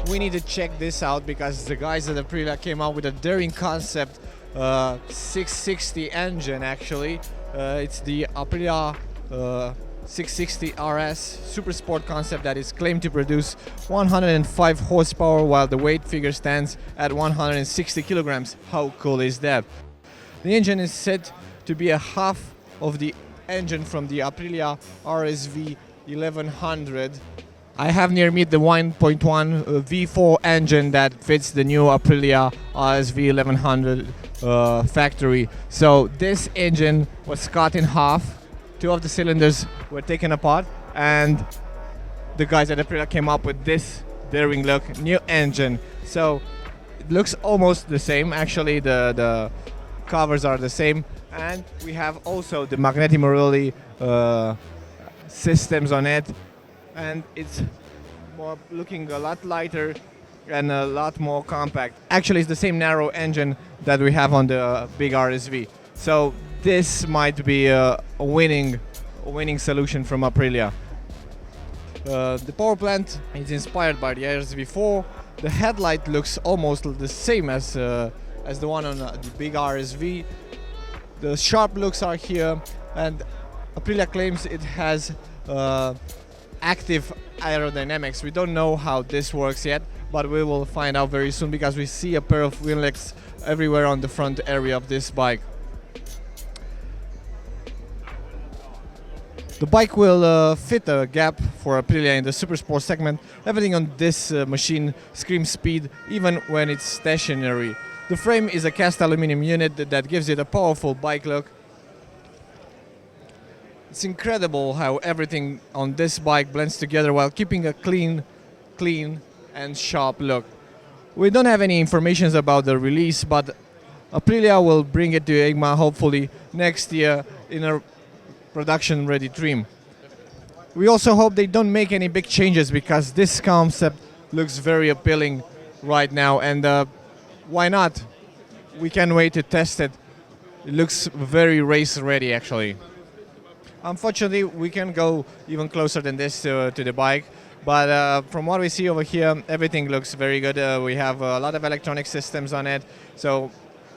We need to check this out because the guys at Aprilia came out with a daring concept 660 engine actually. It's the Aprilia 660 RS Super Sport concept that is claimed to produce 105 horsepower while the weight figure stands at 160 kilograms. How cool is that? The engine is said to be a half of the engine from the Aprilia RSV 1100. I have near me the 1.1 V4 engine that fits the new Aprilia RSV 1100 factory. So this engine was cut in half. Two of the cylinders were taken apart, and the guys at Aprilia came up with this daring look, new engine. So it looks almost the same. Actually, the covers are the same, and we have also the Magneti Marelli systems on it, and it's looking a lot lighter and a lot more compact. Actually, it's the same narrow engine that we have on the big RSV. So this might be a winning solution from Aprilia. The power plant is inspired by the RSV4. The headlight looks almost the same as the one on the big RSV. The sharp looks are here, and Aprilia claims it has active aerodynamics. We don't know how this works yet, but we will find out very soon because we see a pair of wheel legs everywhere on the front area of this bike. The bike will fit a gap for Aprilia in the super sport segment. Everything on this machine screams speed even when it's stationary. The frame is a cast aluminum unit that gives it a powerful bike look. It's incredible how everything on this bike blends together while keeping a clean and sharp look. We don't have any information about the release, but Aprilia will bring it to EICMA hopefully next year in a production ready trim. We also hope they don't make any big changes because this concept looks very appealing right now, and why not? We can't wait to test it. It looks very race ready actually. Unfortunately, we can't go even closer than this to the bike, but from what we see over here, everything looks very good. We have a lot of electronic systems on it, so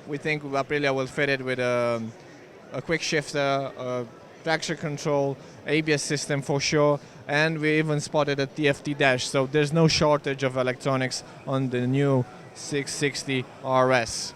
we think Aprilia will fit it with a quick shifter, traction control, ABS system for sure, and we even spotted a TFT dash, so there's no shortage of electronics on the new 660 RS.